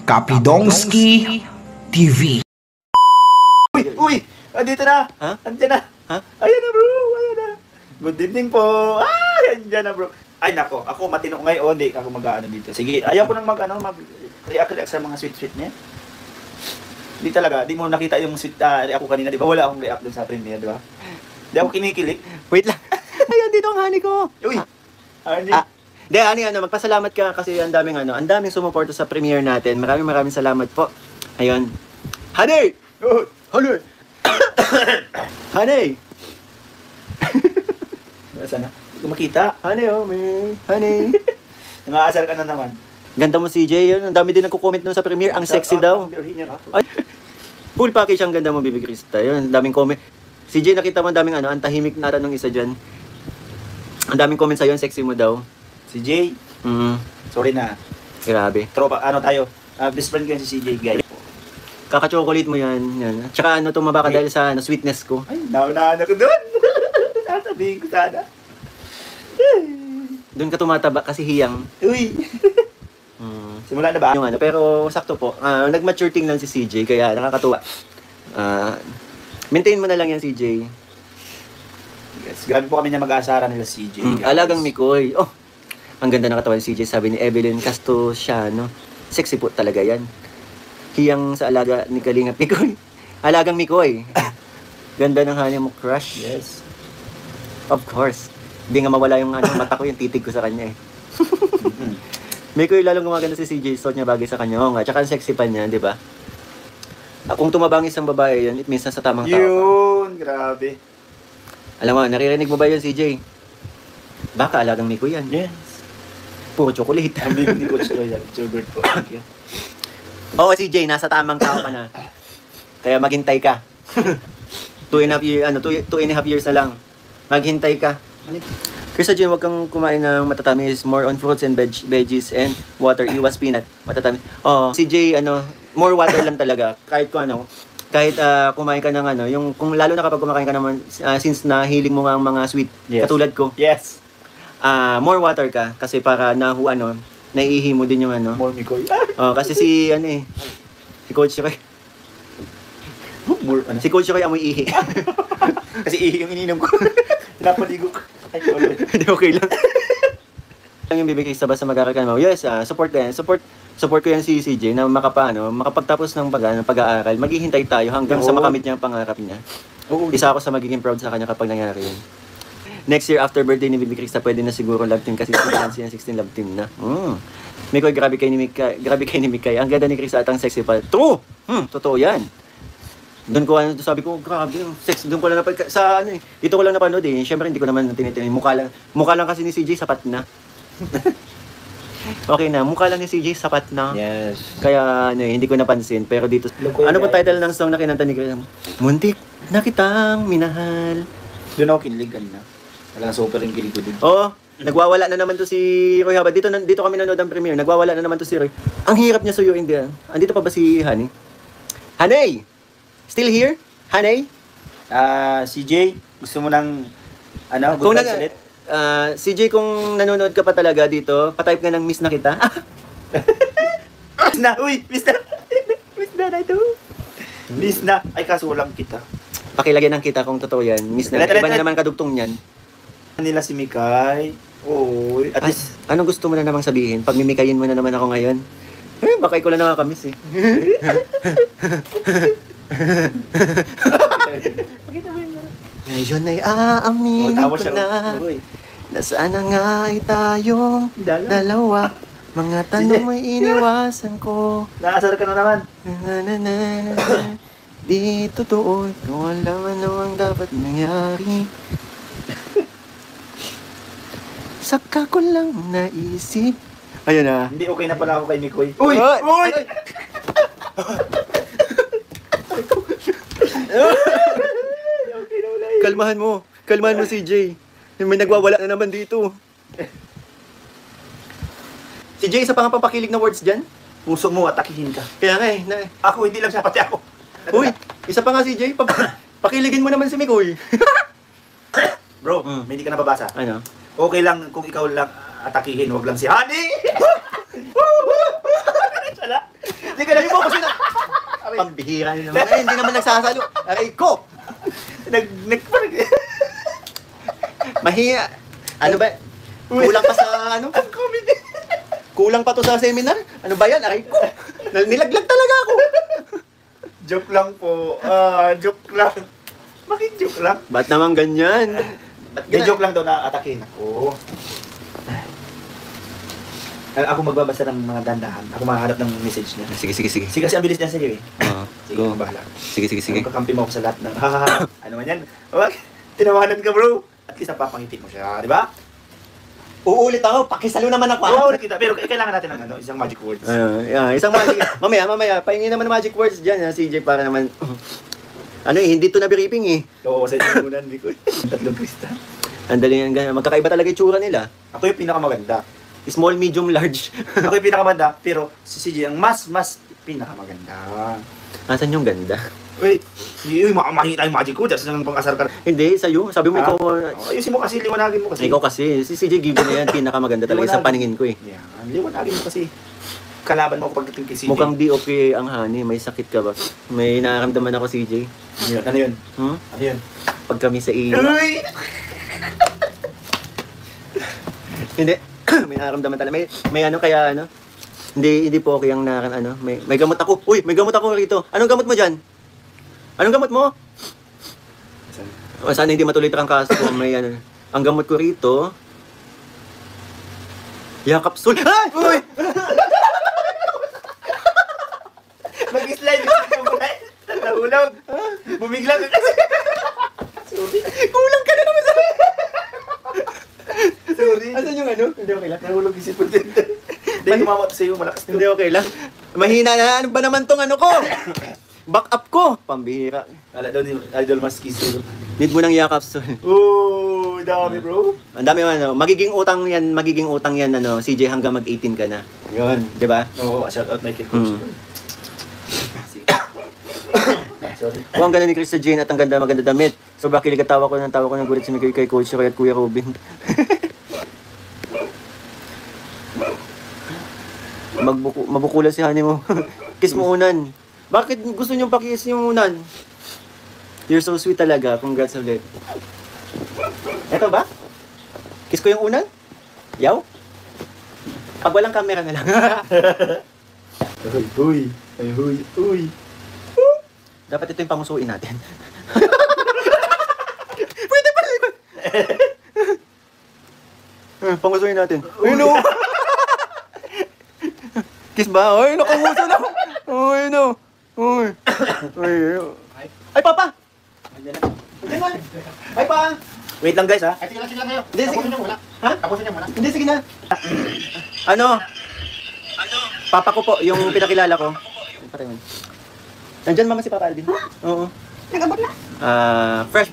Kapidongski TV. Uy! Andito na! Ha? Andiyan na! Ha? Ayan na bro! Ayan na! Good evening po! Andiyan na bro! Ay nako, ako matino ngayon, di ako mag-ano dito. Sige, ayaw ko nang mag-react sa mga sweet-sweet niya. Di talaga, di mo nakita yung sweet ako kanina, di ba? Wala akong react dun sa premiere, di ba? Di ako kinikilig. Wait lang. Ayan, dito ang honey ko. Uy! Honey! Di, honey, magpasalamat ka kasi ang daming sumuporta sa premiere natin. Maraming salamat po. Ayun. Honey! Good! Honey! Honey! Nasaan na? Hindi ko makita. Honey, oh, may. Honey. Nangaasar ka na naman. Ganda mo, CJ. Yun. Ang dami din nagko-comment nun sa premiere. Ang sexy daw. Ay, full package ang ganda mo, Bibi Krista. Yun, ang daming comment. CJ, nakita mo ang daming ang tahimik na tanong isa dyan. Ang daming comment sa'yo, ang sexy mo daw. Si Jay, sorry na. Grabe. Tropa, tayo? Best friend ko yan si CJ, guys. Kaka-chocolate mo yan. Yan. Tsaka tumaba ka dahil sa sweetness ko. Ay, naunahan ako doon. Sasabihin ko sana. Doon ka tumataba kasi hiyang. Uy! Simula na ba? Yung pero sakto po. Nag-mature tingnan si CJ, kaya nakakatuwa. Maintain mo na lang yan, CJ. Yes, grabe po kami na mag-aasaran nila CJ. Alagang Mikoy. Oh, ang ganda ng katawan ni CJ, sabi ni Evelyn Castosiano. Sexy po talaga yan. Hiyang sa alaga ni Kalingap Mikoy. Alagang Mikoy. Ganda ng honey mo, crush. Yes. Of course. Hindi nga mawala yung mata ko, yung titig ko sa kanya eh. Mikoy, lalong gumaganda si CJ. Suot niya bagay sa kanya. Oo nga, tsaka ang sexy pa niya, di ba? Kung tumabang isang babae yan, it means nasa tamang tao. Yun, grabe. Alam mo, naririnig mo ba yun, CJ? Baka alagang Mikoy yan. Yes. Puro chocolate. Hindi ko siya yan. Sugar po. Oo, CJ, nasa tamang tao ka na. Kaya maghintay ka. 2.5 years na lang. Maghintay ka. Chris Jim, wag kang kumain ng matatamis. More on fruits and veggies and water. Iwas peanut. Matatamis. CJ, more water lang talaga. Kahit kumain ka ng lalo na kapag kumakain ka naman, since nahilig mo nga ang mga sweet, yes. Katulad ko. Yes. More water ka kasi para naiihi mo din yung More Mikoy. kasi si Coach Roy. More Si Coach Roy amoy ihi. Kasi ihi yung ininom ko. Napaligo ko. Ay, Hindi, okay lang. Lang yung bibigay sa basta mag-aaral ka naman. Yes, support ko yan. Support ko yan si CJ na makapagtapos ng pag-aaral. Maghihintay tayo hanggang sa makamit niya ang pangarap niya. Isa ako sa magiging proud sa kanya kapag nangyari yun. Next year, after birthday ni Bibi Krista, pwede na siguro love team kasi 16 love team na. Mikoy, grabe kay ni Mikay. Ang ganda ni Krista at ang sexy pa. True! Totoo yan. Doon ko sabi ko, grabe yung sex. Doon ko lang dito ko lang napanood eh. Syempre hindi ko naman tinitingnan. Mukha lang kasi ni CJ sapat na. Okay na, mukha lang ni CJ sapat na. Yes. Kaya hindi ko napansin. Pero dito, ano po title ng song na kinanta ni Krista? Muntik na kitang minahal. Doon ako kinilig kanina. Walang super yung kilig ko din. Oo, nagwawala na naman to si Roy Haba. Dito kami nanood ang premiere. Nagwawala na naman to si Roy. Ang hirap niya suyuin din. Andito pa ba si Honey? Honey! Still here? Honey? CJ, gusto mo ng Kung good vibes ulit? CJ, kung nanonood ka pa talaga dito, patype ka ng miss na kita. Miss na! Uy! Miss na! Miss na ito! Miss na! Ay, kaso walang kita. Pakilagyan ng kita kung totoo yan. Miss na. Iba na naman kadugtong niyan. Nila si Mikay. Uy, at least... Anong gusto mo na namang sabihin? Pagmimikayin mo na naman ako ngayon. Baka ikaw lang nakakamiss eh. Ngayon ay aaminin ko na sana nga ay tayong dalawa. Mga tanong may iniwasan ko. Naasar ka na naman. Di totoo kung alam ang dapat nangyari. Saka ko lang naisip. Ayun na. Hindi okay na pala ako kay Mikoy. Uy! Uy! Kalmahan mo CJ. May nagwawala na naman dito. Si Jay, isa pa nga pampakilig na words dyan. Puso mo, atakihin ka. Kaya nga Ako, hindi lang siya, pati ako. Uy, isa pa nga si Jay. Pakiligin mo naman si Mikoy. Bro, hindi ka nababasa. Ano? Okay lang kung ikaw lang atakihin, wag lang si Honey! Hindi pambihira naman. Ay, hindi naman nagsasalo. Aray ko! Parang... Mahiya. Ano ba? Kulang pa sa ano? Ang comedy. Kulang pa to sa seminar? Ano ba yan? Aray ko! Nilaglag talaga ako. Joke lang po. Joke lang. Bakit joke lang? Ba't naman ganyan? Di joke lang daw na atakin ako. Ako magbabasa ng mga dandahan. Ako makahanap ng message niya. Sige. Sige kasi ang bilis niya sa'yo eh. Oo. Sige, Go. bahala. Sige. Kakampi mo ako sa lahat ng ano man yan. Wag, tinawanan ka bro. At least napapangiti mo siya, di ba? Uulit ako, pakisalo naman ako. Oo, nakita. Pero kailangan natin ng isang magic words. Isang magic. mamaya, pahingin naman ng magic words dyan, CJ, para naman, hindi to na-briefing eh. Oo, sa tinunan, Bikoy. Tatlong krista. Ang dali yan, ganyan. Magkakaiba talaga yung tsura nila. Ako yung pinakamaganda. Small, medium, large. Ako yung pinakamaganda, pero si CJ ang mas pinakamaganda. Asan yung ganda? Uy, makita yung magic words. Kasi nang pang-asar ka. Hindi, sa'yo. Sabi mo ikaw, Ayusin mo kasi, liwanagin mo kasi. ikaw kasi, si CJ Gigo na yan, pinakamaganda talaga sa paningin ko eh. Yan, liwanagin mo kasi. Kalaban mo ako pagdating kay CJ. Mukhang di okay ang honey, may sakit ka ba? May nararamdaman ako, CJ. Ano yun? Hmm? Ano yun? Pag kami sa iyo. Uy! Hindi. May nararamdaman talaga. May ano kaya ano? Hindi po okay ang may gamot ako. Uy, may gamot ako rito. Anong gamot mo diyan? Anong gamot mo? Sana hindi matuloy trangkaso ko. May ano. Ang gamot ko rito. Yakapsul. Ay! Uy! Mag-slide yung bumulay. Nahulog. Bumigla ka kasi. Sorry. Kulang ka na naman sa... Sorry. Asan yung ano? Hindi okay lang. Nahulog yung sipon din. Hindi, kumama to sa'yo. Malakas to. Hindi okay lang. Mahina na. Ano ba naman tong ano ko? Back up ko. Pambihira. Wala daw ni Idol Maskis. Need mo ng yakapsul. Oh, dami bro. Ang dami magiging utang yan CJ hanggang mag-18 ka na. Yun. 'Di ba? Oo, shout out Michael Coach. Sorry. Ang ganda ni Krista Jane at ang maganda damit. Sobrang kilig at tawa ko ng gulit si Miguel kay Coach Roy at Kuya Robin. Mabukula si honey mo. Kiss mo unan. Bakit gusto niyong pakikiss yung unan? You're so sweet talaga. Congrats ulit. Eto ba? Kiss ko yung unan? Yaw? Pag walang camera na lang. Uy. Uy. Dapat ito yung pangusuin natin. Pwede pa rin. Pangusuin natin. Ay, no! Kiss ba? Ay, nakanguso na. Ay, no. Ay. Ay, papa! Ay, pa! Wait lang guys ha. Ay, sige lang kayo. Hindi, sige. Tapusin niyo muna. Ha? Tapusin niyo muna. Hindi, sige na. Ano? Papa ko po, yung pinakilala ko. Nandyan mama si Papa Alvin. Oo. Nagabot na. Fresh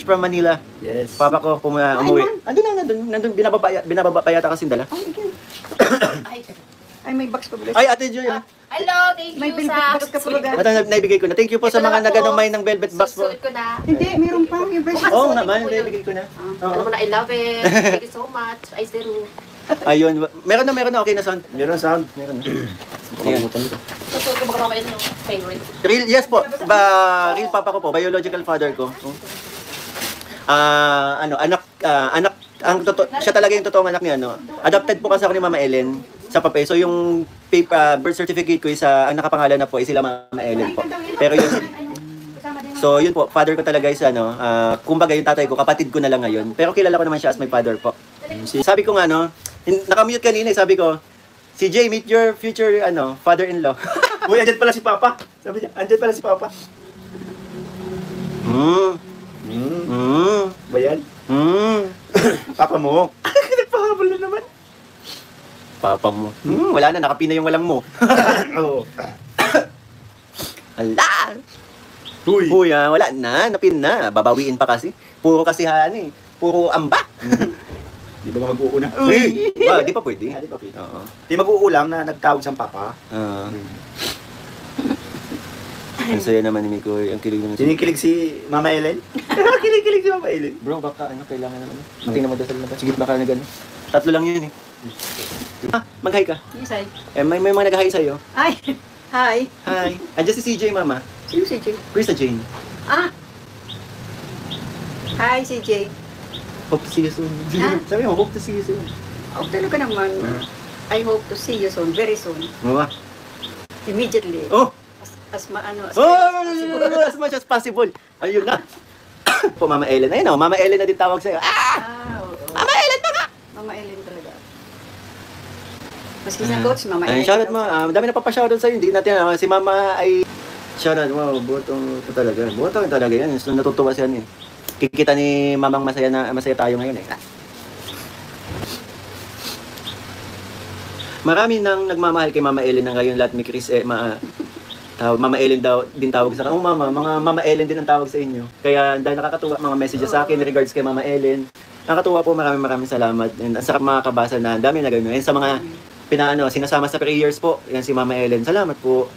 from Manila. Yes. Papa ko umuwi. Nandun, binababa pa yata kasi dala. Ay, may box pa ba? Ay, Ate Joy. Hello, thank you May velvet sa box ka pa ba? Ito, naibigay ko na. Thank you po sa mga naganumay ng velvet box po. Susunod ko na. Hindi, meron pa. Yung version. Oo naman, naibigay ko na. Alam mo na, I love it. Thank you so much. I still... Ayun, meron na, okay na sound. Meron sound. Meron na. Ayan. Susunod ko baka mamaya yung favorite. Real, yes po. Real papa ko po, biological father ko. Siya talaga yung totoong anak niya, no. Adopted po kasi ako ni Mama Ellen sa papel. So yung birth certificate ko ang nakapangalan na po ay sila Mama Ellen po. Pero yun, so yun po, father ko talaga is kumbaga yung tatay ko, kapatid ko na lang ngayon. Pero kilala ko naman siya as my father po. Sabi ko nga, no, nakamute kanina, sabi ko, CJ, meet your future father-in-law. Uy, andyan pala si Papa. Sabi niya, andyan pala si Papa. Ba yan? Papa mo. Nagpahabol na naman. Papa mo. Wala na, nakapina yung walang mo. Oo. Ala! Uy. Uy, wala na, napin na. Babawiin pa kasi. Puro kasihan eh. Puro amba. Di ba mag-uuna? Uy! Di pa pwede. Di ba pwede? Oo. Di mag-uulang na nagtawag siyang Papa. Ang saya naman ni Miko. Ang kilig naman. Sinikilig si Mama Ellen? Kinikilig si Mama Ellen. Bro, baka kailangan naman. Tingnan mo doon sa labas. Sige, baka tatlo lang yun eh. Mag-hi ka. Yes, ay. May mga nag-hi sa'yo. Ay, Hi. Hi. Andiyan si CJ, Mama. Sino si CJ? Krista Jane. Ah! Hi, CJ. Hope to see you soon. Ah? Sabi mo, hope to see you soon. Oh, talaga naman. I hope to see you soon, very soon. Mama. Immediately. Oh! As Oh! As much as possible. Ayun na. Po, Mama Ellen. Ayun o, Mama Ellen na din tawag sa'yo. Ah! Oo. Mama Ellen na nga! Mama Ellen talaga. Maski sa coach, Mama Ay, Ellen. shoutout mo. Dami na papashoutout sa'yo. Hindi natin, si Mama ay... Shoutout mo. Buto talaga. Buto talaga yan. So, natutuwa siya eh. Kikita ni Mamang masaya tayo ngayon eh. Marami nang nagmamahal kay Mama Ellen na ngayon. Lahat may Chris Mama Ellen daw din tawag sa mga Mama Ellen din ang tawag sa inyo. Kaya dahil nakakatuwa mga messages sa akin in regards kay Mama Ellen. Nakakatuwa po, maraming salamat. And sa mga kabasa na dami na gano'n. And sa mga sinasama sa prayers po, yan si Mama Ellen. Salamat po.